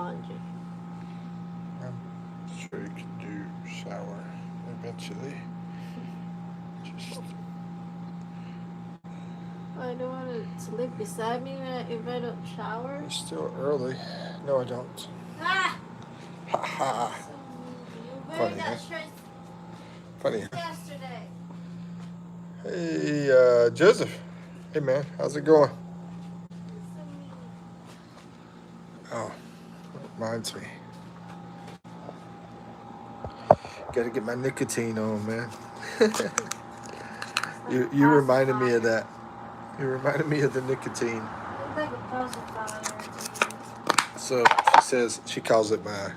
laundry. I'm sure you can do shower eventually. Just I don't want to sleep beside me if I don't shower. it's still early. No, I don't. Ah! Ha ha. So mean. You wear Funny, huh? that shirt Funny, since huh? yesterday. Hey, Joseph. Hey, man. How's it going? You're so mean. Oh, reminds me. Got to get my nicotine on, man. It's like You a reminded me of pacifier. that. You reminded me of the nicotine. It's like a pacifier to me. So she says she calls it my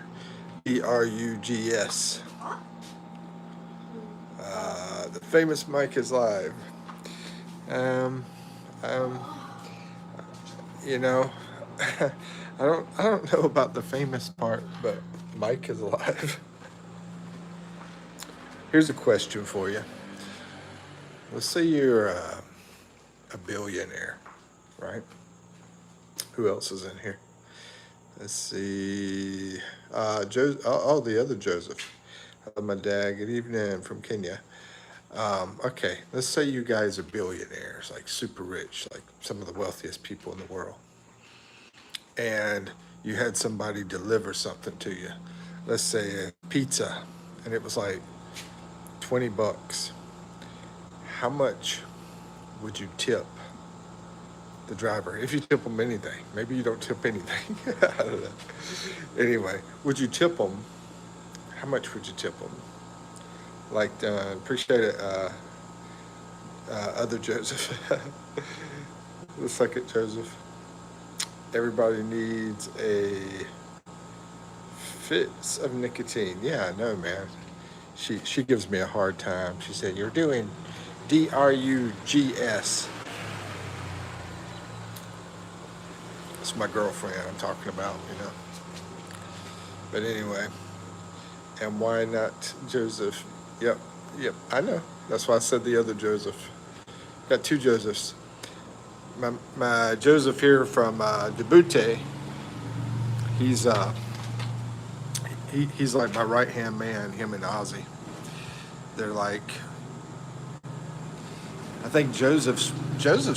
drugs. The famous Mike is live. Um, um, you know, I don't know about the famous part, but Mike is alive. Here's a question for you. Let's say you're a billionaire, right? Who else is in here? Let's see. All the other Joseph. Hello, my dad. Good evening from Kenya. Okay, let's say you guys are billionaires, like super rich, like some of the wealthiest people in the world, and you had somebody deliver something to you. Let's say a pizza, and it was like $20. How much would you tip the driver if you tip them anything? Maybe you don't tip anything. I don't know. Anyway, would you tip them? How much would you tip them? Like, appreciate it, other Joseph. The second Joseph. Everybody needs a fix of nicotine. Yeah, I know, man. She gives me a hard time. She said, "You're doing drugs." It's my girlfriend I'm talking about, you know. But anyway, and why not Joseph? Yep, yep. I know. That's why I said the other Joseph. Got two Josephs. My Joseph here from Djibouti. He's he's like my right hand man. Him and Ozzy. They're like, I think Joseph's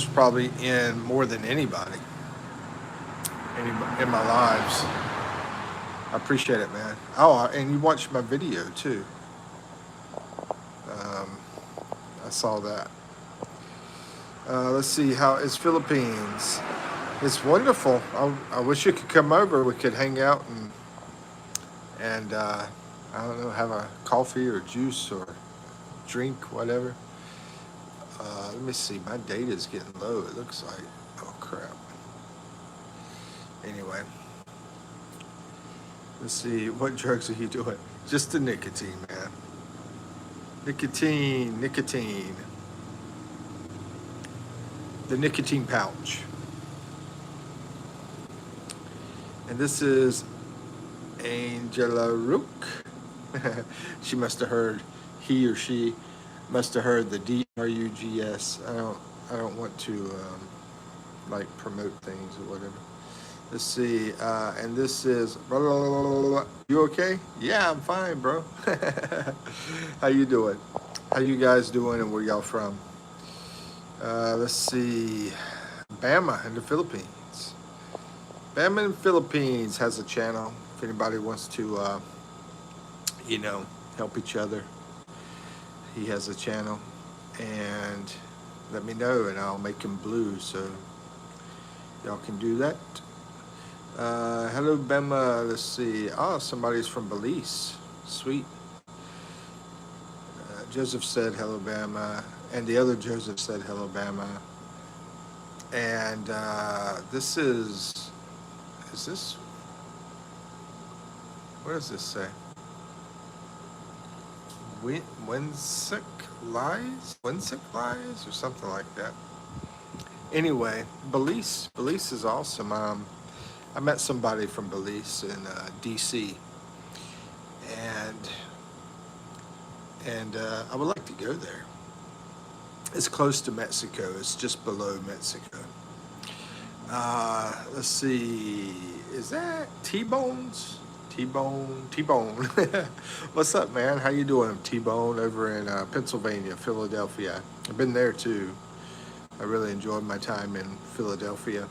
probably in more than anybody in my lives. I appreciate it, man. Oh, and you watched my video too. Um, I saw that. Let's see how it's Philippines. It's wonderful. I wish you could come over. We could hang out and I don't know, have a coffee or juice or drink, whatever. Let me see. My data's getting low. It looks like. Oh crap. Anyway, let's see. What drugs are you doing? Just the nicotine, man. Nicotine. The nicotine pouch. And this is Angela Rook. She must have heard, he or she must have heard the drugs. I don't want to like promote things or whatever. Let's see, and this is blah, blah, blah, blah, blah. You okay? Yeah, I'm fine, bro. How you doing? How you guys doing, and where y'all from? Let's see, Bama in the Philippines. Bama in the Philippines has a channel. If anybody wants to, help each other, he has a channel, and let me know, and I'll make him blue so y'all can do that. Hello, Bema. Let's see. Oh, somebody's from Belize. Sweet. Joseph said hello, Bama. And the other Joseph said hello, Bama. And this is this, what does this say? Winsick Lies or something like that. Anyway, Belize is awesome. I met somebody from Belize in D.C. and I would like to go there. It's close to Mexico. It's just below Mexico. Let's see. Is that T-Bones? T-Bone. What's up, man? How you doing, T-Bone, over in Pennsylvania, Philadelphia? I've been there too. I really enjoyed my time in Philadelphia.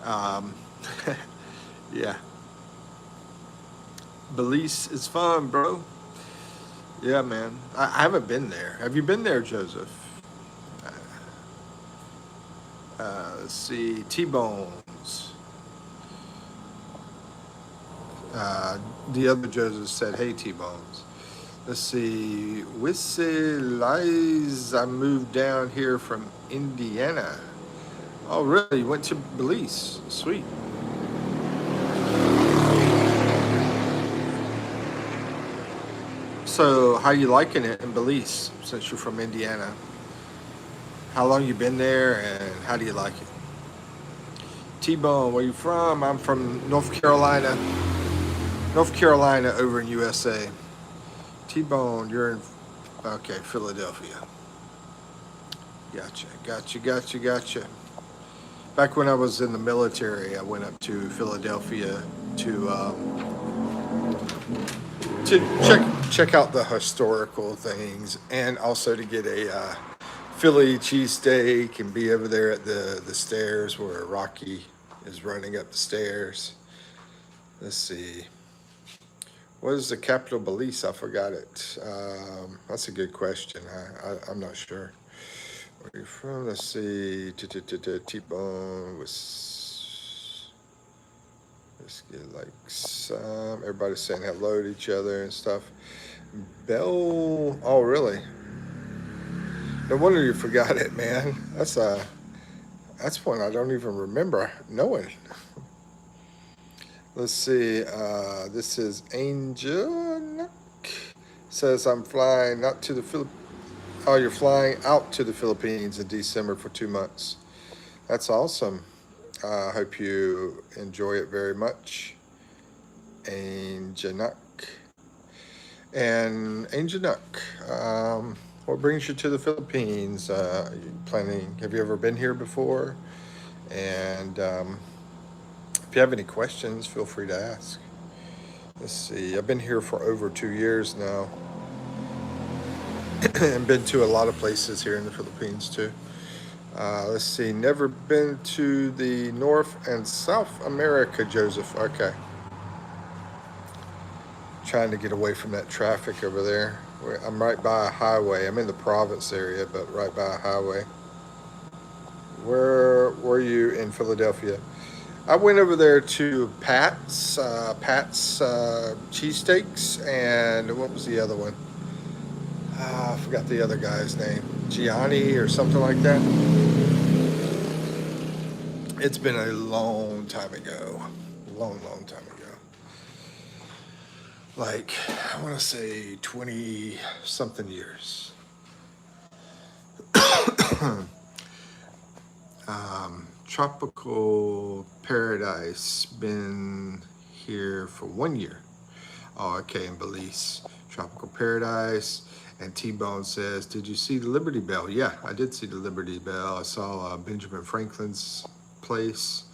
Um, yeah, Belize is fun, bro. Yeah, man. I haven't been there. Have you been there, Joseph? Let's see. T-Bones. Uh, the other Joseph said, "Hey, T-Bones." Let's see. Lies. I moved down here from Indiana. Oh, really? You went to Belize? Sweet. So, how you liking it in Belize since you're from Indiana? How long you been there, and how do you like it? T-Bone, where you from? I'm from North Carolina. North Carolina, over in USA. T-Bone, you're in okay, Philadelphia. Gotcha. Back when I was in the military, I went up to Philadelphia to to check out the historical things, and also to get a Philly cheesesteak and be over there at the stairs where Rocky is running up the stairs. Let's see. What is the capital Belize? I forgot it. That's a good question. I'm not sure. Where are you from? Let's see. T-Bone was. Let's get like some. Everybody's saying hello to each other and stuff. Bell. Oh, really? No wonder you forgot it, man. That's one I don't even remember knowing. Let's see. This is Angel. Says I'm flying out to the Philippines. Oh, you're flying out to the Philippines in December for 2 months. That's awesome. I hope you enjoy it very much. Angel. And Angel, what brings you to the Philippines? You planning? Have you ever been here before? And if you have any questions, feel free to ask. Let's see. I've been here for over 2 years now, and been to a lot of places here in the Philippines too. Let's see. Never been to the North and South America, Joseph. Okay. Trying to get away from that traffic over there. I'm right by a highway. I'm in the province area, but right by a highway. Where were you in Philadelphia? I went over there to Pat's cheesesteaks, and what was the other one? I forgot the other guy's name. Gianni or something like that. It's been a long time ago. Long time ago. Like, I want to say 20 something years. Tropical Paradise, been here for 1 year. Oh, okay, in Belize. Tropical Paradise. And T-Bone says, did you see the Liberty Bell? Yeah, I did see the Liberty Bell. I saw Benjamin Franklin's place,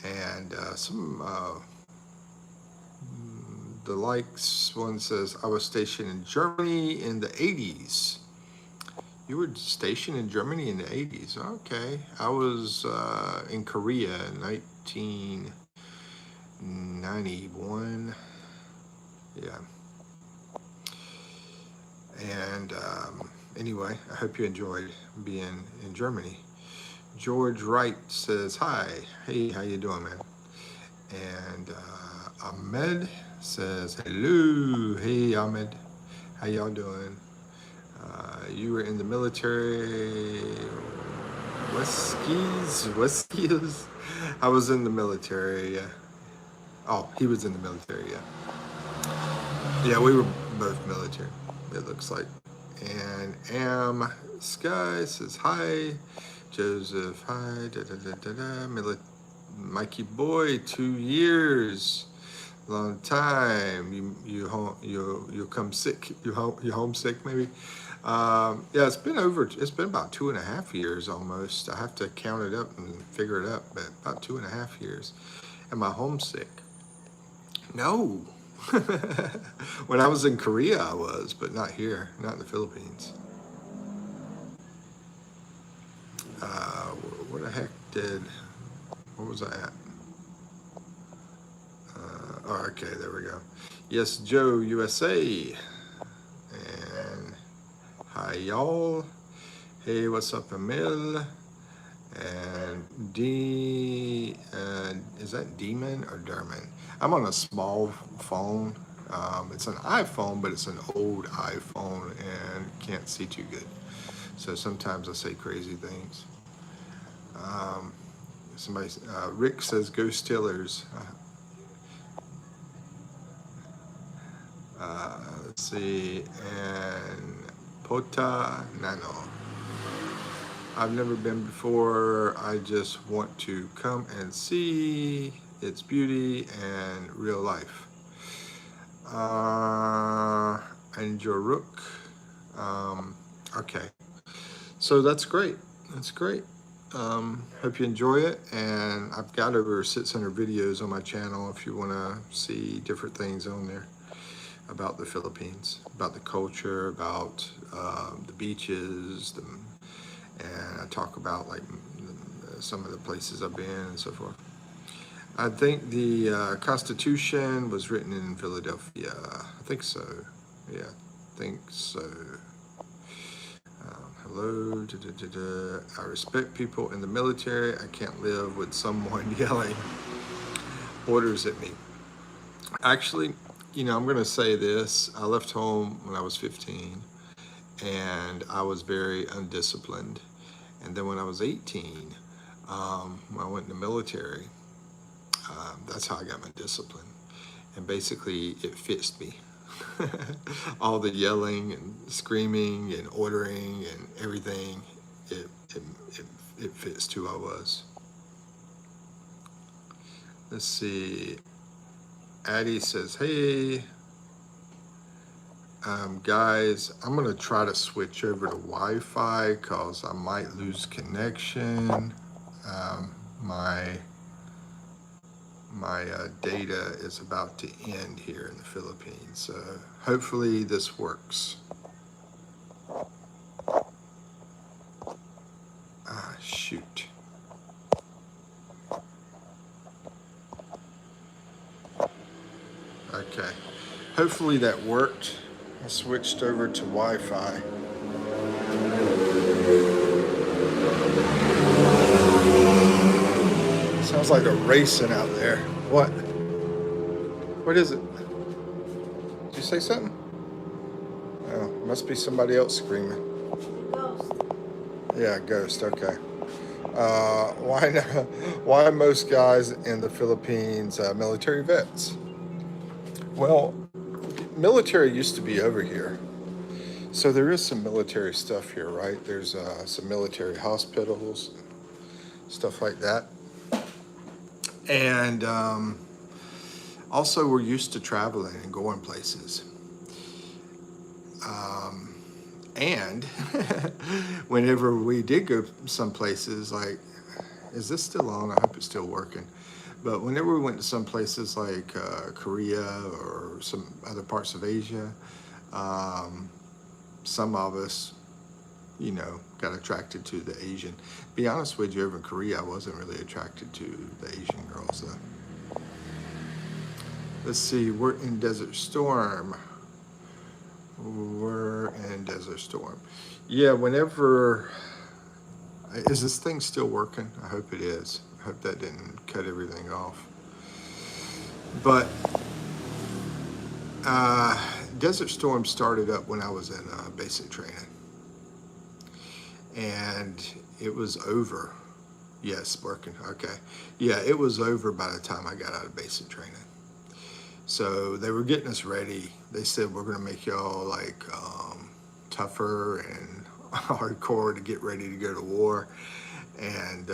and the likes one says, I was stationed in Germany in the 80s. You were stationed in Germany in the 80s. Okay. I was in Korea in 1991. Yeah. And anyway, I hope you enjoyed being in Germany. George Wright says, hi. Hey, how you doing, man? And Ahmed says, hello. Hey, Ahmed. How y'all doing? You were in the military. Westskis. I was in the military, yeah. Oh, he was in the military, yeah. Yeah, we were both military, it looks like. And Sky says hi. Joseph, hi. Mikey boy, 2 years. Long time. You come sick. You homesick maybe. Yeah, it's been about 2.5 years almost. I have to count it up and figure it up, but about 2.5 years. Am I homesick? No. When I was in Korea, I was, but not here, not in the Philippines. Where the heck where was I at? Oh, okay, there we go. Yes, Joe, USA. And hi, y'all. Hey, what's up, Emil? And is that Demon or Derman? I'm on a small phone. It's an iPhone, but it's an old iPhone and can't see too good. So sometimes I say crazy things. Um, Rick says, "Go Steelers." Let's see, and Pota Nano. I've never been before. I just want to come and see its beauty and real life. And Joruk. Okay, so that's great. That's great. Hope you enjoy it. And I've got over 600 videos on my channel if you want to see different things on there about the Philippines, about the culture, about the beaches, and I talk about like some of the places I've been and so forth. I think the Constitution was written in Philadelphia. I think so. Yeah, I think so. Hello. I respect people in the military. I can't live with someone yelling orders at me. Actually, I'm going to say this. I left home when I was 15, and I was very undisciplined. And then when I was 18, when I went in the military, that's how I got my discipline. And basically, it fixed me. All the yelling and screaming and ordering and everything, it fits who I was. Let's see. Addie says, "Hey, guys, I'm gonna try to switch over to Wi-Fi because I might lose connection. My data is about to end here in the Philippines, so hopefully this works." Shoot. Okay, hopefully that worked. I switched over to Wi-Fi. Sounds like a racing out there. What? What is it? Did you say something? Oh, must be somebody else screaming. Ghost. Yeah, ghost. Okay. Why not, why most guys in the Philippines military vets? Well, military used to be over here, so there is some military stuff here, right? There's some military hospitals, stuff like that, and also we're used to traveling and going places. And whenever we did go some places, like, is this still on? I hope it's still working. But whenever we went to some places like Korea or some other parts of Asia, some of us, got attracted to the Asian. Be honest with you, over in Korea, I wasn't really attracted to the Asian girls, though. Let's see, we're in Desert Storm. We're in Desert Storm. Yeah, is this thing still working? I hope it is. I hope that didn't cut everything off. But Desert Storm started up when I was in basic training. And it was over. Yes, working. Okay. Yeah, it was over by the time I got out of basic training. So they were getting us ready. They said, we're going to make y'all like tougher and hardcore to get ready to go to war. And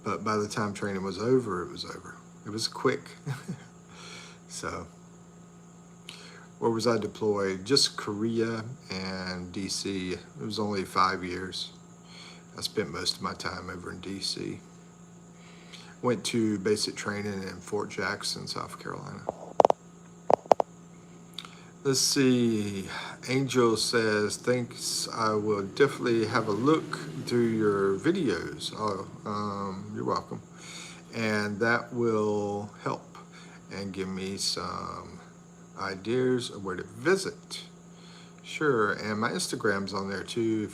but by the time training was over, it was over. It was quick. So Where was I deployed? Just Korea and DC. It was only 5 years. I spent most of my time over in DC. Went to basic training in Fort Jackson, South Carolina. Let's see. Angel says, thanks. I will definitely have a look through your videos. Oh, you're welcome. And that will help and give me some ideas of where to visit. Sure, and my Instagram's on there too.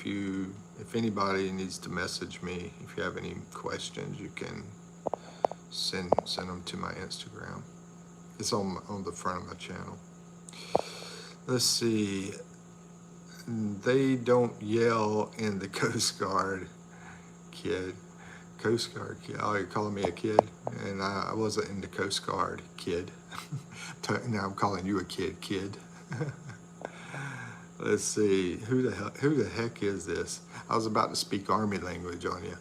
If anybody needs to message me, if you have any questions, you can send them to my Instagram. It's on the front of my channel. Let's see. They don't yell in the Coast Guard, kid. Coast Guard kid. Oh, you're calling me a kid? And I wasn't in the Coast Guard, kid. Now I'm calling you a kid. Let's see. Who the heck is this? I was about to speak Army language on you.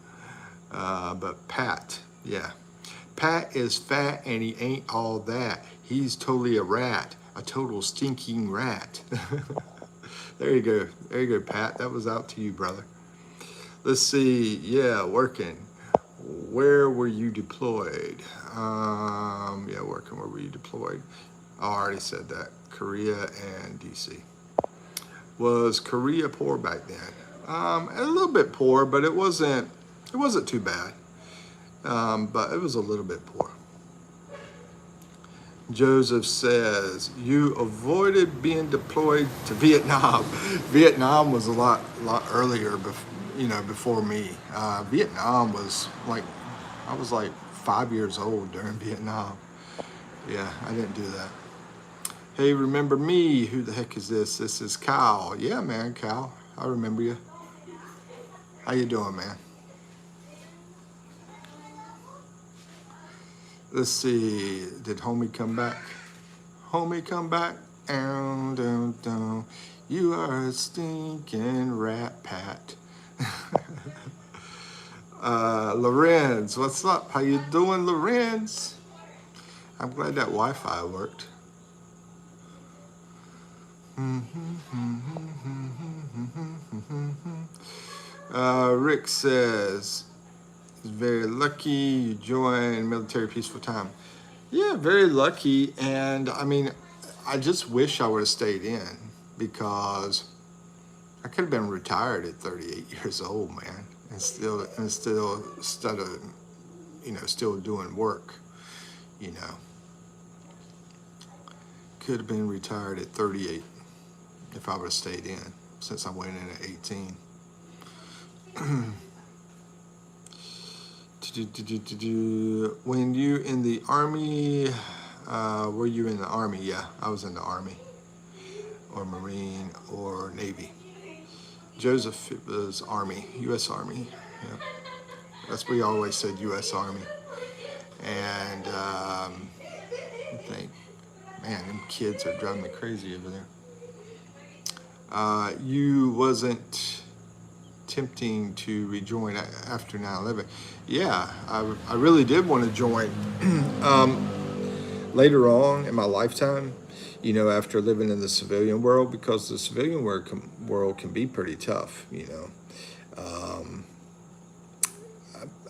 But Pat, yeah. Pat is fat and he ain't all that. He's totally a rat. A total stinking rat. There you go. There you go, Pat. That was out to you, brother. Let's see. Yeah, working. Where were you deployed? Yeah, working. Where were you deployed? Oh, I already said that. Korea and DC. Was Korea poor back then? A little bit poor, but it wasn't too bad. But it was a little bit poor. Joseph says, you avoided being deployed to Vietnam. Vietnam was a lot earlier, before me. Vietnam was I was like 5 years old during Vietnam. Yeah, I didn't do that. Hey, remember me? Who the heck is this? This is Kyle. Yeah, man, Kyle. I remember you. How you doing, man? Let's see. Did homie come back? Homie come back? Dun. You are a stinking rat, Pat. Lorenz, what's up? How you doing, Lorenz? I'm glad that Wi-Fi worked. Rick says, very lucky you joined military peaceful time. Yeah, very lucky. And I mean, I just wish I would have stayed in, because I could have been retired at 38 years old, man, and still instead of, still doing work, could have been retired at 38 if I would have stayed in, since I went in at 18. When you in the Army, were you in the Army? Yeah, I was in the Army, or Marine, or Navy. Joseph was Army, U.S. Army. Yeah. We always said U.S. Army. And I think, man, them kids are driving me crazy over there. You wasn't tempting to rejoin after 9/11. Yeah, I really did want to join. Later on in my lifetime, after living in the civilian world, because the civilian world can be pretty tough,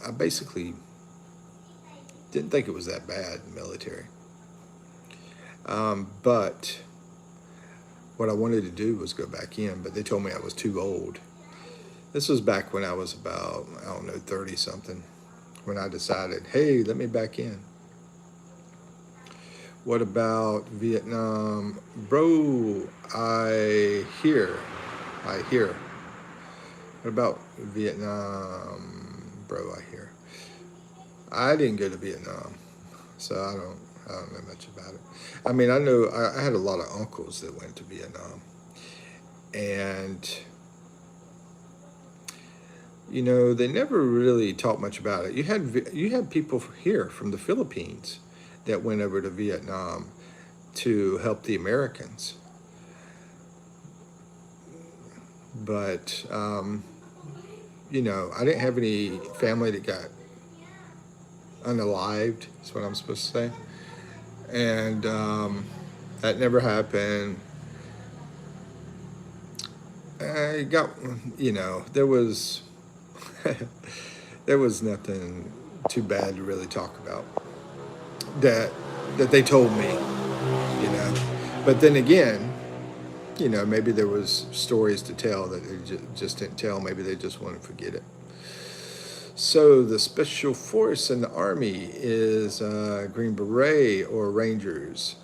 I basically didn't think it was that bad in the military. But what I wanted to do was go back in, but they told me I was too old. This was back when I was about, 30 something, when I decided, hey, let me back in. What about Vietnam? Bro, I hear. What about Vietnam? Bro, I hear. I didn't go to Vietnam, so I don't know much about it. I mean, I know I had a lot of uncles that went to Vietnam, and they never really talked much about it. You had people here from the Philippines that went over to Vietnam to help the Americans. But, I didn't have any family that got unalived, is what I'm supposed to say. And that never happened. I got, you know, there was there was nothing too bad to really talk about that they told me, you know. But then again, you know, maybe there was stories to tell that they just didn't tell. Maybe they just want to forget it. So the special force in the army is Green Beret or Rangers.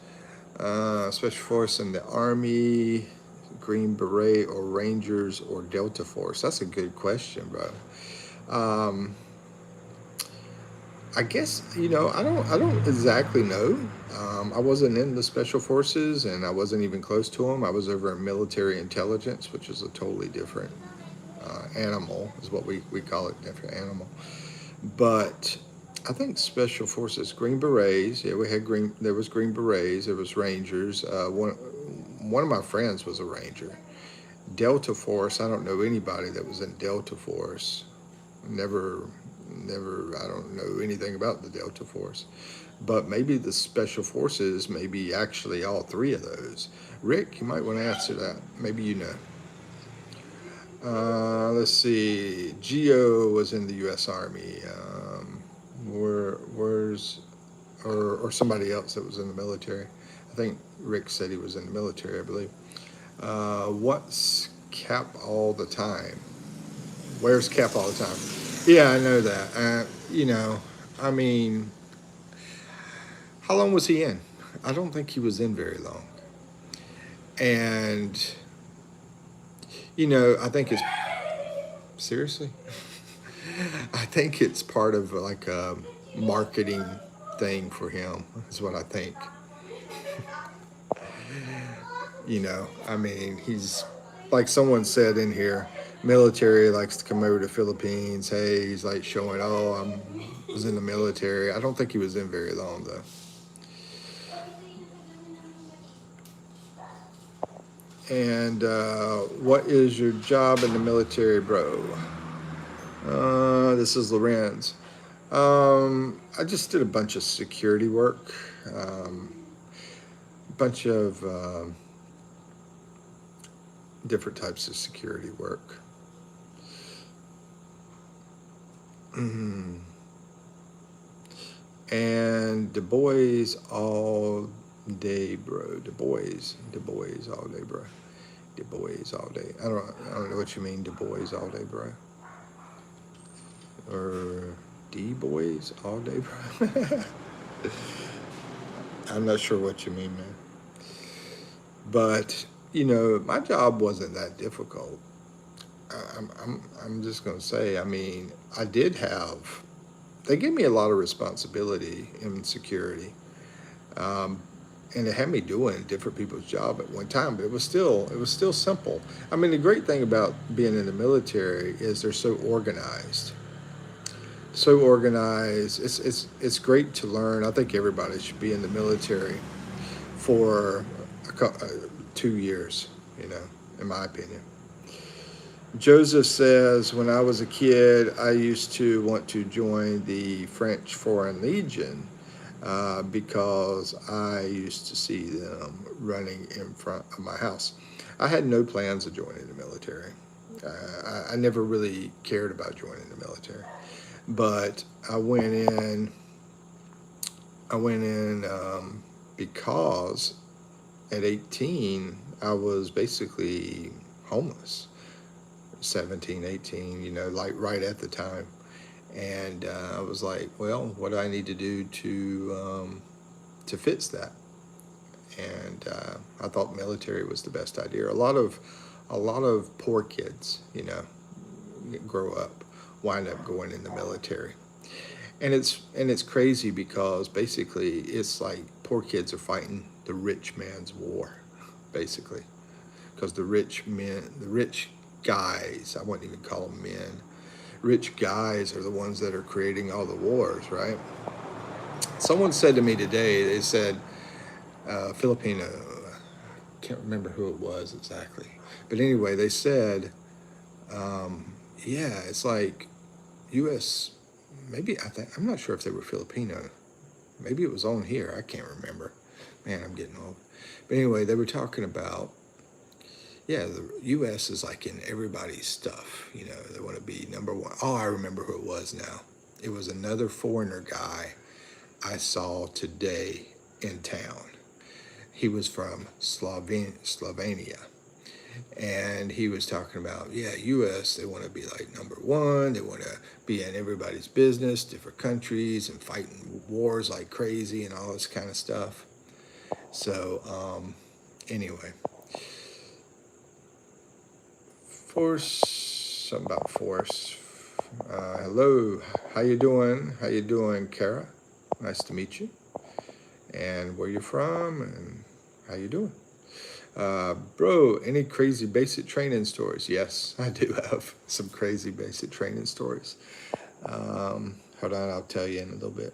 Special force in the army, Green Beret or Rangers or Delta Force. That's a good question, bro. Um, I guess you know I don't exactly know. I wasn't in the special forces, and I wasn't even close to them. I was over in military intelligence, which is a totally different animal, is what we call it, different animal. But I think special forces, Green Berets. Yeah, we had green. There was Green Berets. There was Rangers. One of my friends was a Ranger. Delta Force. I don't know anybody that was in Delta Force. Never, never. I don't know anything about the Delta Force. But maybe the special forces, maybe actually all three of those. Rick, you might want to answer that. Maybe you know. Let's see. Geo was in the U.S. Army. Where's or somebody else that was in the military? I think Rick said he was in the military, I believe. What's Cap all the time? Where's Cap all the time? Yeah, I know that. You know, I mean, how long was he in? I don't think he was in very long. And, you know, I think it's seriously, I think it's part of like a marketing thing for him, is what I think. You know, I mean, he's like someone said in here, military likes to come over to Philippines. Hey, he's like showing, oh, I was in the military. I don't think he was in very long though. And what is your job in the military, bro? This is Lorenz. I just did a bunch of security work, bunch of different types of security work. And Du Bois all day, bro. Du Bois all day, bro. Du Bois all day. I don't know what you mean, Du Bois all day, bro. Or D Boys all day, bro. I'm not sure what you mean, man. But you know, my job wasn't that difficult. I'm just gonna say. I mean, I did have. They gave me a lot of responsibility in security, um, and it had me doing different people's job at one time. But it was still simple. I mean, the great thing about being in the military is they're so organized. So organized. It's great to learn. I think everybody should be in the military for 2 years. You know, in my opinion. Joseph says, when I was a kid, I used to want to join the French Foreign Legion because I used to see them running in front of my house. I had no plans of joining the military. I never really cared about joining the military, but I went in. Because at 18, I was basically homeless. 17, 18, you know, like right at the time. And I was like, well, what do I need to do to fix that? And I thought military was the best idea. A lot of poor kids, you know, grow up, wind up going in the military. And it's crazy because basically it's like poor kids are fighting the rich man's war, basically, because the rich guys, I wouldn't even call them men, rich guys are the ones that are creating all the wars, right? Someone said to me today, they said, Filipino, I can't remember who it was exactly, but anyway, they said, yeah, it's like U.S. Maybe I'm not sure if they were Filipino. Maybe it was on here. I can't remember. Man, I'm getting old. But anyway, they were talking about, Yeah, the U.S. is like in everybody's stuff. You know, they want to be number one. Oh, I remember who it was now. It was another foreigner guy I saw today in town. He was from Slovenia. And he was talking about, yeah, U.S., they want to be like number one. They want to be in everybody's business, different countries, and fighting wars like crazy and all this kind of stuff. So, anyway, Force, something about Force. Hello, how you doing? How you doing, Kara? Nice to meet you. And where you from, and how you doing? Bro, any crazy basic training stories? Yes, I do have some crazy basic training stories. Hold on, I'll tell you in a little bit.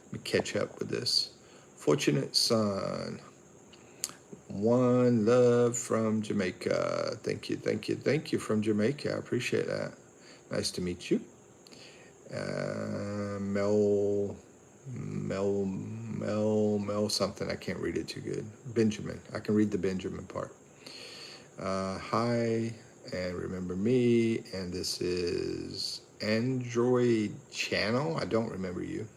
Let me catch up with this. Fortunate Son. One love from Jamaica. Thank you, thank you, thank you from Jamaica. I appreciate that. Nice to meet you. Mel something. I can't read it too good. Benjamin. I can read the Benjamin part. Hi, and remember me. And this is Android Channel. I don't remember you.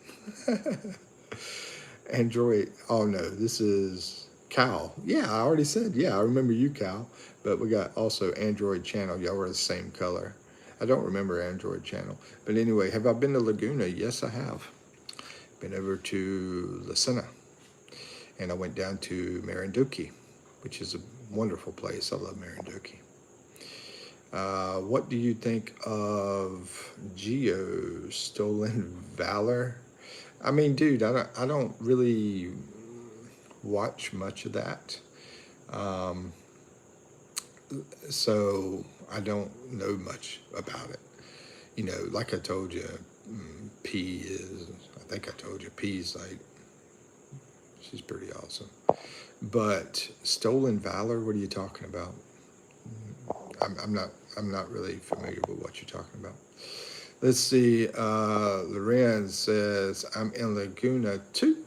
Android. Oh no, this is Cal. Yeah, I already said. Yeah, I remember you, Cal. But we got also Android Channel. Y'all were the same color. I don't remember Android Channel. But anyway, have I been to Laguna? Yes, I have. Been over to La Cena. And I went down to Marinduque, which is a wonderful place. I love Marinduque. What do you think of Geo Stolen Valor? I mean, dude, I don't really watch much of that. So I don't know much about it. You know, like I told you, I think I told you, P is like, she's pretty awesome. But Stolen Valor, what are you talking about? I'm not really familiar with what you're talking about. Let's see. Loren says, I'm in Laguna too.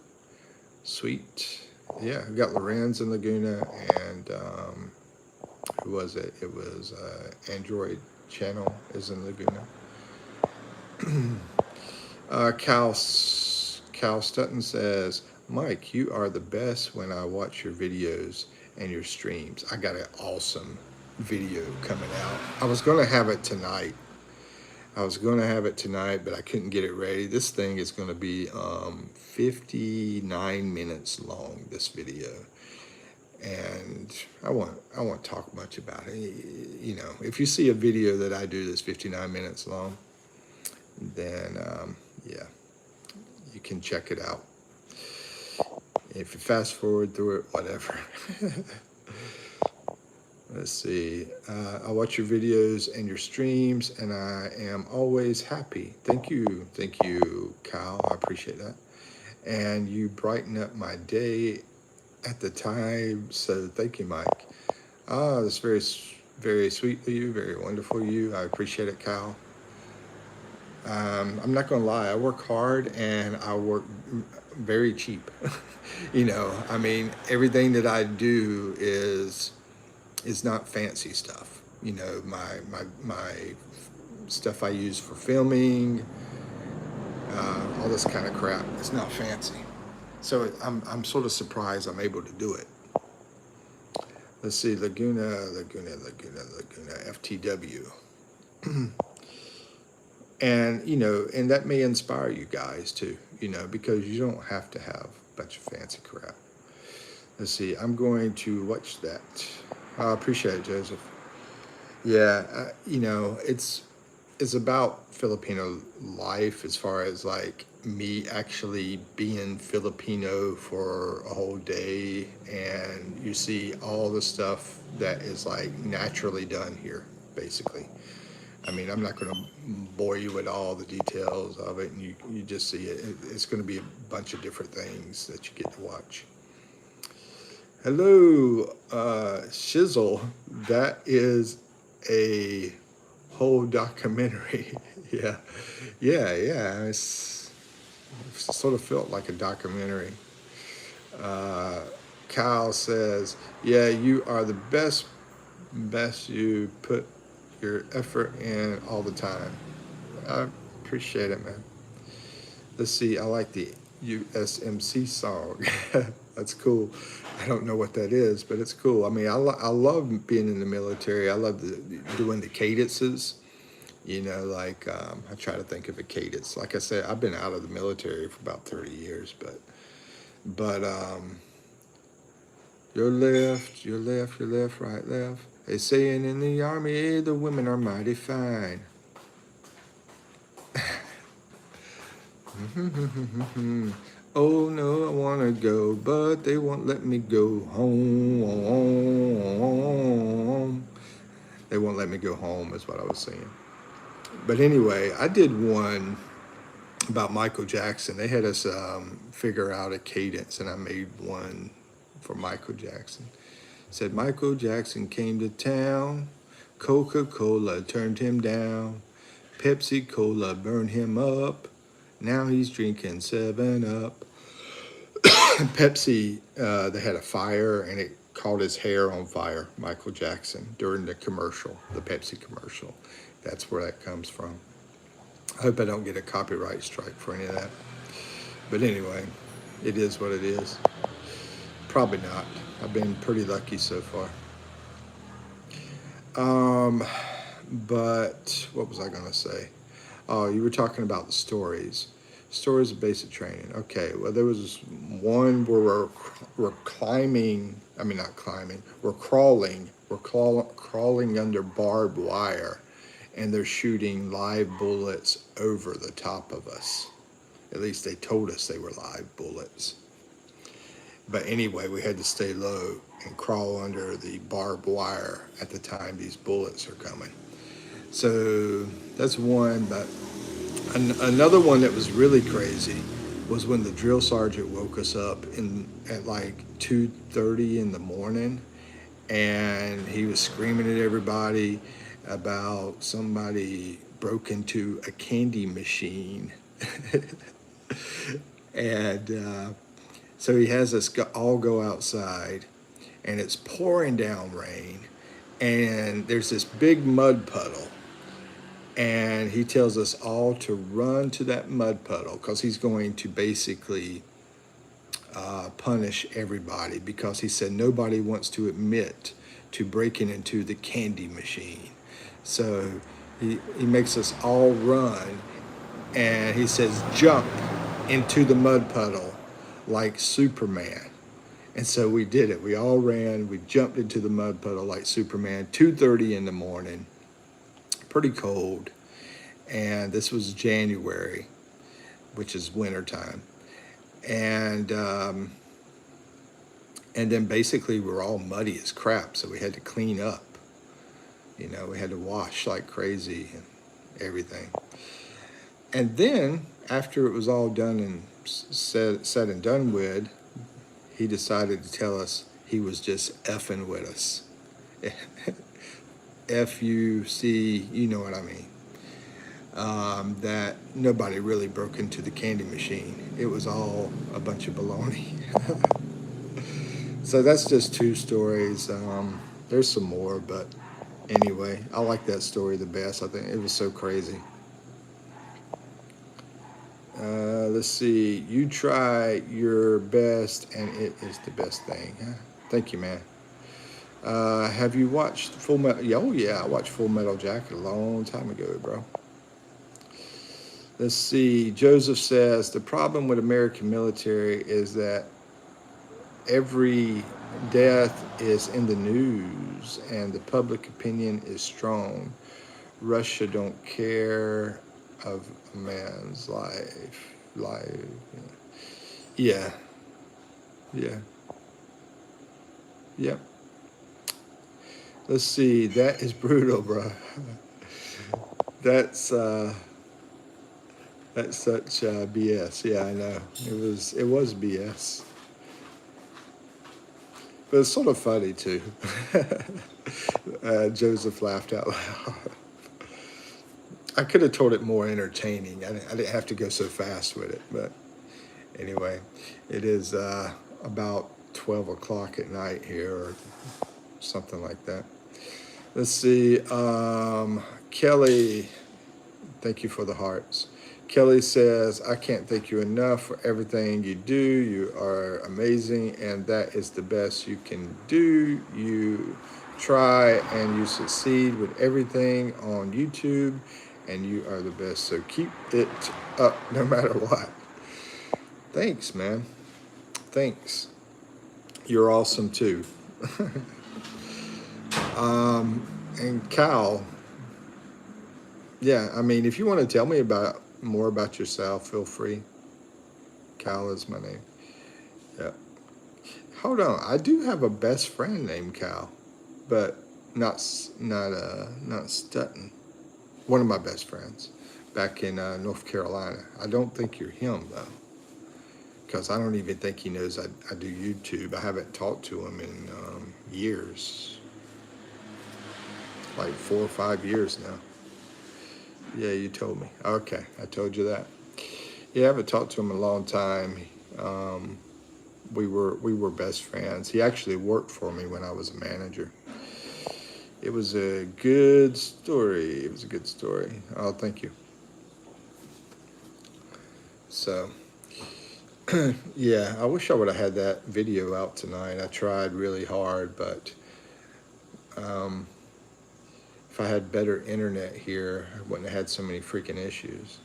Sweet. Yeah, we got Lorenz in Laguna, and who was it? It was Android Channel is in Laguna. Cal Stutton says, Mike, you are the best when I watch your videos and your streams. I got an awesome video coming out. I was going to have it tonight. But I couldn't get it ready. This thing is going to be 59 minutes long, this video. And I won't talk much about it. You know, if you see a video that I do that's 59 minutes long, then yeah, you can check it out. If you fast forward through it, whatever. Let's see. I watch your videos and your streams, and I am always happy. Thank you, Kyle. I appreciate that. And you brighten up my day at the time. So thank you, Mike. That's very, very sweet of you. Very wonderful of you. I appreciate it, Kyle. I'm not gonna lie. I work hard and I work very cheap. You know, I mean, everything that I do is not fancy stuff. You know, my stuff I use for filming, all this kind of crap. It's not fancy. So I'm sort of surprised I'm able to do it. Let's see, Laguna, FTW. And, you know, and that may inspire you guys too, you know, because you don't have to have a bunch of fancy crap. Let's see, I'm going to watch that. I appreciate it, Joseph. Yeah, you know, it's about Filipino life as far as like me actually being Filipino for a whole day, and you see all the stuff that is like naturally done here, basically. I mean, I'm not going to bore you with all the details of it, and you just see it. It's going to be a bunch of different things that you get to watch. Hello, Shizzle. That is a whole documentary. Yeah. It's sort of felt like a documentary. Kyle says, yeah, you are the best best. You put your effort in all the time. I appreciate it, man. Let's see. I like the USMC song. That's cool. I don't know what that is, but it's cool. I mean, I love being in the military. I love doing the cadences. You know, like I try to think of a cadence. Like I said, I've been out of the military for about 30 years, but your left, your left, your left, right, left. They saying in the army the women are mighty fine. Oh no, I wanna go, but they won't let me go home. They won't let me go home is what I was saying. But anyway, I did one about Michael Jackson. They had us figure out a cadence, and I made one for Michael Jackson. It said Michael Jackson came to town, Coca-Cola turned him down, Pepsi-Cola burned him up, now he's drinking 7-Up. Pepsi, they had a fire and it caught his hair on fire, Michael Jackson, during the commercial, the Pepsi commercial. That's where that comes from. I hope I don't get a copyright strike for any of that. But anyway, it is what it is. Probably not. I've been pretty lucky so far. But what was I going to say? Oh, you were talking about the stories. Stories of basic training. Okay, well, there was one where we're climbing. I mean, not climbing. We're crawling. We're crawling under barbed wire, and they're shooting live bullets over the top of us. At least they told us they were live bullets. But anyway, we had to stay low and crawl under the barbed wire at the time these bullets are coming. So that's one. But another one that was really crazy was when the drill sergeant woke us up at like 2:30 in the morning, and he was screaming at everybody about somebody broke into a candy machine. And so he has us all go outside, and it's pouring down rain, and there's this big mud puddle, and he tells us all to run to that mud puddle because he's going to basically punish everybody, because he said nobody wants to admit to breaking into the candy machine. So he makes us all run, and he says jump into the mud puddle like Superman. And so we did it. We all ran. We jumped into the mud puddle like Superman. 2:30 in the morning. Pretty cold. And this was January, which is wintertime. And then basically we're all muddy as crap, so we had to clean up. You know, we had to wash like crazy and everything. And then after it was all done and said and done with, he decided to tell us he was just effing with us. F-U-C, you know what I mean. That nobody really broke into the candy machine. It was all a bunch of baloney. So that's just two stories. There's some more, but anyway, I like that story the best. I think it was so crazy. Let's see. You try your best, and it is the best thing. Thank you, man. Have you watched Full Metal? Oh yeah, I watched Full Metal Jacket a long time ago, bro. Let's see. Joseph says the problem with American military is that every death is in the news and the public opinion is strong. Russia don't care of a man's life. Yeah. Yep. Let's see. That is brutal, bro. That's such BS. Yeah, I know. It was BS. But it's sort of funny too. Joseph laughed out loud. I could have told it more entertaining. I didn't have to go so fast with it. But anyway, it is about 12 o'clock at night here, or something like that. Let's see. Kelly, thank you for the hearts. Kelly says, I can't thank you enough for everything you do. You are amazing, and that is the best you can do. You try and you succeed with everything on YouTube, and you are the best. So keep it up no matter what. Thanks, man. Thanks. You're awesome too. And Cal, yeah, I mean, if you want to tell me about more about yourself, feel free. Cal is my name. Yeah. Hold on, I do have a best friend named Cal, but not Stutton. One of my best friends, back in North Carolina. I don't think you're him though, because I don't even think he knows I do YouTube. I haven't talked to him in years, like 4 or 5 years now. Yeah, you told me. Okay, I told you that. Yeah, I haven't talked to him in a long time. We were best friends. He actually worked for me when I was a manager. It was a good story. It was a good story. Oh, thank you. So, yeah, I wish I would have had that video out tonight. I tried really hard, but if I had better internet here, I wouldn't have had so many freaking issues.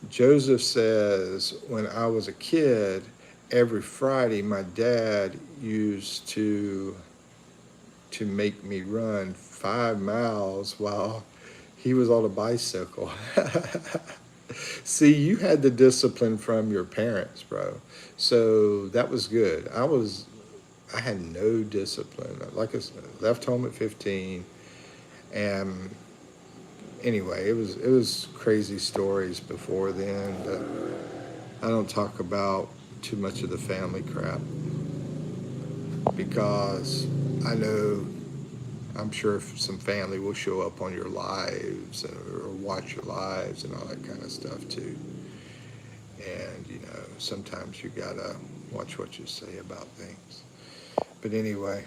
Joseph says, when I was a kid, every Friday my dad used to make me run 5 miles while he was on a bicycle. See, you had the discipline from your parents, bro. So that was good. I had no discipline. Like I said, left home at 15, and anyway, it was crazy stories before then, but I don't talk about too much of the family crap because I know, I'm sure some family will show up on your lives or watch your lives and all that kind of stuff too. And sometimes you gotta watch what you say about things. But anyway,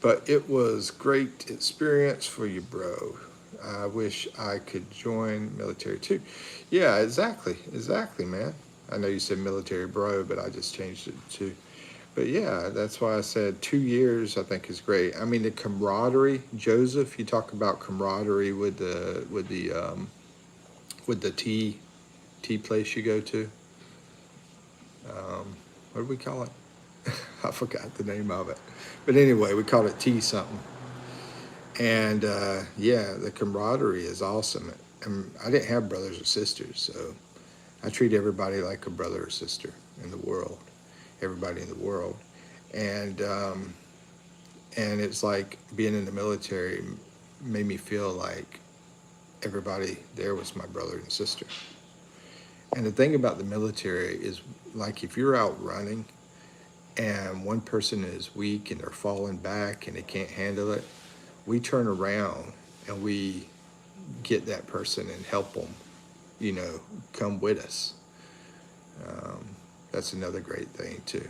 but it was great experience for you, bro. I wish I could join military too. Yeah, exactly, man. I know you said military bro, but I just changed it to. But yeah, that's why I said 2 years. I think is great. I mean, the camaraderie, Joseph. You talk about camaraderie with the tea place you go to. What do we call it? I forgot the name of it. But anyway, we called it tea something. And yeah, the camaraderie is awesome. And I didn't have brothers or sisters, so I treat everybody like a brother or sister in the world. Everybody in the world. And it's like being in the military made me feel like everybody there was my brother and sister. And the thing about the military is, like, if you're out running and one person is weak and they're falling back and they can't handle it, we turn around and we get that person and help them, come with us. That's another great thing too,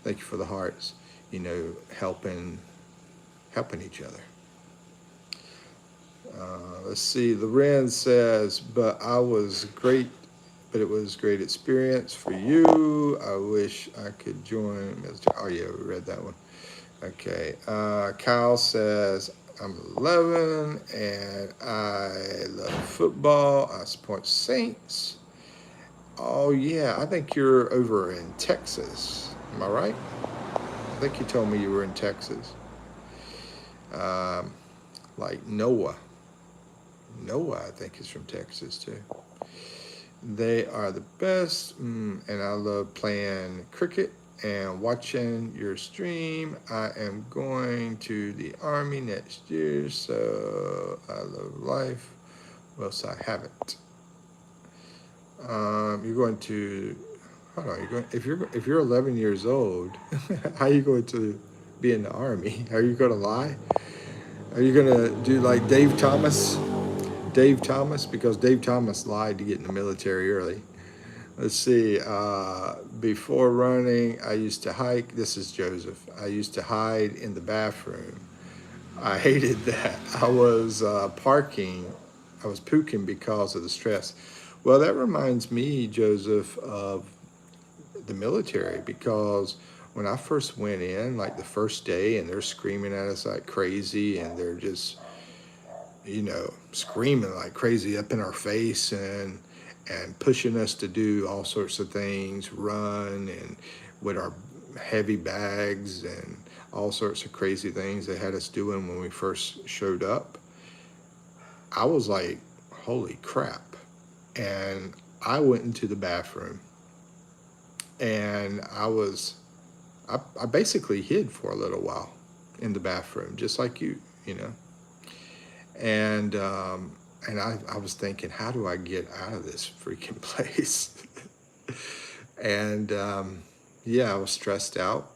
Thank you for the hearts, helping each other. Let's see, Loren says, but it was great experience for you. I wish I could join military. Oh yeah, we read that one. Okay, Kyle says, I'm 11 and I love football. I support Saints. Oh yeah, I think you're over in Texas. Am I right? I think you told me you were in Texas. Like Noah. Noah, I think, is from Texas too. They are the best, and I love playing cricket and watching your stream. I am going to the Army next year, so I love life. What else I haven't? You're going to, hold on, if you're 11 years old, how are you going to be in the Army? Are you going to lie? Are you going to do like Dave Thomas? Because Dave Thomas lied to get in the military early. Let's see. Before running, I used to hike. This is Joseph. I used to hide in the bathroom. I hated that. I was puking because of the stress. Well, that reminds me, Joseph, of the military because when I first went in, like the first day, and they're screaming at us like crazy, and they're just, screaming like crazy up in our face and pushing us to do all sorts of things, run and with our heavy bags and all sorts of crazy things they had us doing when we first showed up. I was like, holy crap. And I went into the bathroom and I basically hid for a little while in the bathroom, just like you know. And I was thinking, how do I get out of this freaking place? And yeah, I was stressed out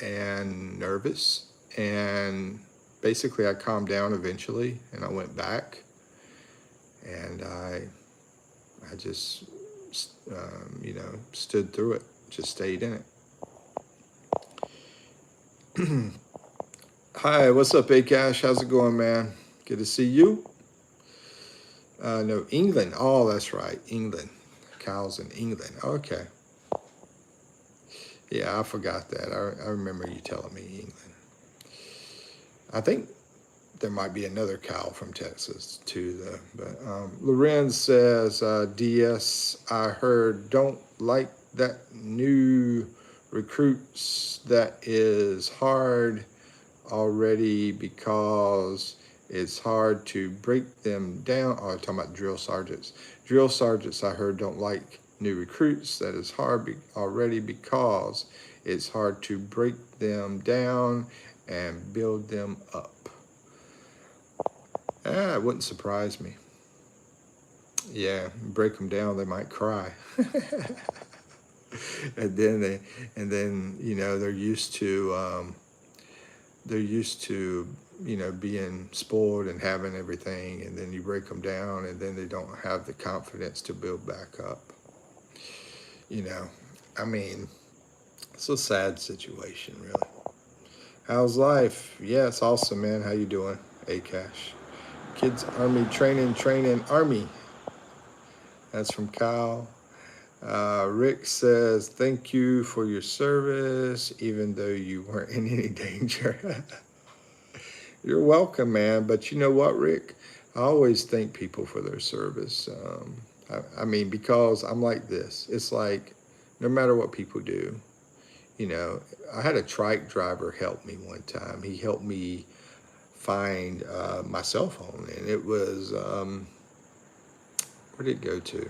and nervous. And basically, I calmed down eventually, and I went back, and I just, stood through it, just stayed in it. Hi, what's up, Akash? How's it going, man? Good to see you. No, England. Oh, that's right, England. Kyle's in England. Okay. Yeah, I forgot that. I remember you telling me England. I think there might be another Kyle from Texas too, though. But Lorenz says, DS, I heard don't like that new recruits that is hard already because it's hard to break them down. Oh, I'm talking about drill sergeants. Drill sergeants, I heard, don't like new recruits. That is hard already because it's hard to break them down and build them up. It wouldn't surprise me. Yeah, break them down, they might cry. and then they're used to being spoiled and having everything, and then you break them down, and then they don't have the confidence to build back up. I mean, it's a sad situation, really. How's life? Yeah, it's awesome, man. How you doing, Akash? Kids Army training Army. That's from Kyle. Rick says, thank you for your service, even though you weren't in any danger. You're welcome, man. But you know what, Rick? I always thank people for their service. I mean, because I'm like this. It's like, no matter what people do, I had a trike driver help me one time. He helped me find my cell phone, and it was, where did it go to?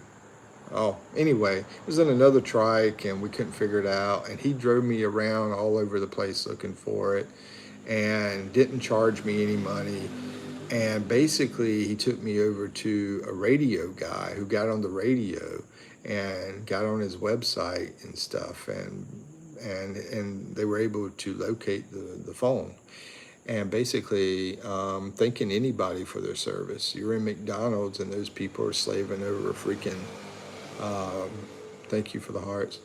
Oh, anyway, it was in another trike, and we couldn't figure it out, and he drove me around all over the place looking for it and didn't charge me any money. And basically, he took me over to a radio guy who got on the radio and got on his website and stuff, and they were able to locate the phone. And basically, thanking anybody for their service. You're in McDonald's, and those people are slaving over a freaking, thank you for the hearts,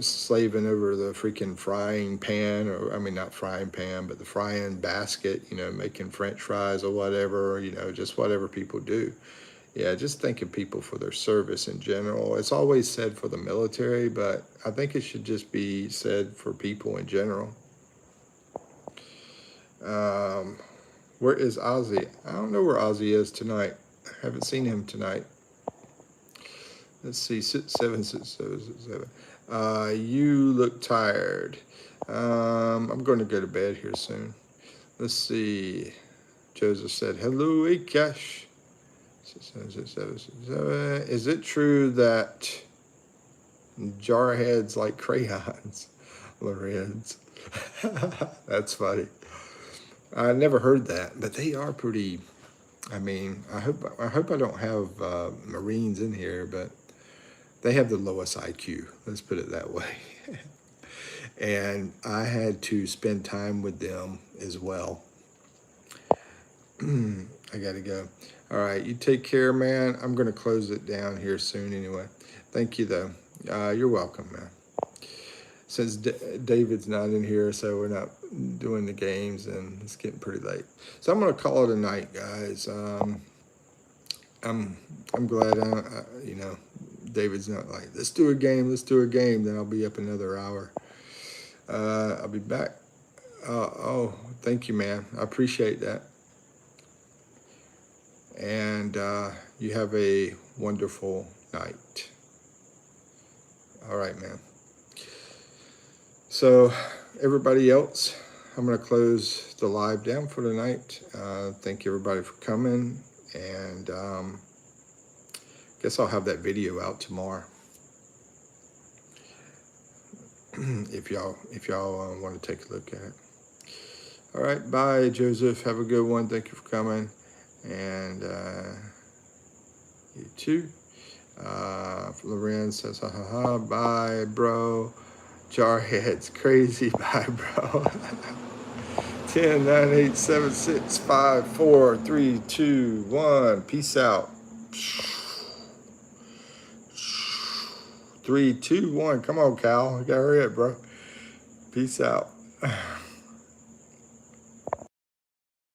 slaving over the freaking frying pan, or I mean not frying pan, but the frying basket, making French fries or whatever, just whatever people do. Yeah, just thanking people for their service in general. It's always said for the military, but I think it should just be said for people in general. Where is Ozzy? I don't know where Ozzy is tonight. I haven't seen him tonight. Let's see, 767. You look tired. I'm going to go to bed here soon. Let's see. Joseph said, hello, Akash. 767. Is it true that jarheads like crayons? Lorenz. That's funny. I never heard that, but they are pretty. I mean, I hope I don't have Marines in here, but they have the lowest IQ. Let's put it that way. And I had to spend time with them as well. I gotta go. All right, you take care, man. I'm gonna close it down here soon anyway. Thank you, though. You're welcome, man. Since David's not in here, so we're not doing the games, and it's getting pretty late. So I'm gonna call it a night, guys. I'm glad, you know, David's not like, let's do a game, let's do a game. Then I'll be up another hour. I'll be back. Oh, thank you, man. I appreciate that. And you have a wonderful night. All right, man. So everybody else, I'm going to close the live down for tonight. Thank you, everybody, for coming. And guess I'll have that video out tomorrow. if y'all want to take a look at it. All right, bye, Joseph. Have a good one. Thank you for coming. And you too. Lorenz says, ha ha ha. Bye, bro. Jarhead's crazy. Bye, bro. 10, 9, 8, 7, 6, 5, 4, 3, 2, 1. Peace out. 3, 2, 1. Come on, Cal. You gotta hurry up, bro. Peace out.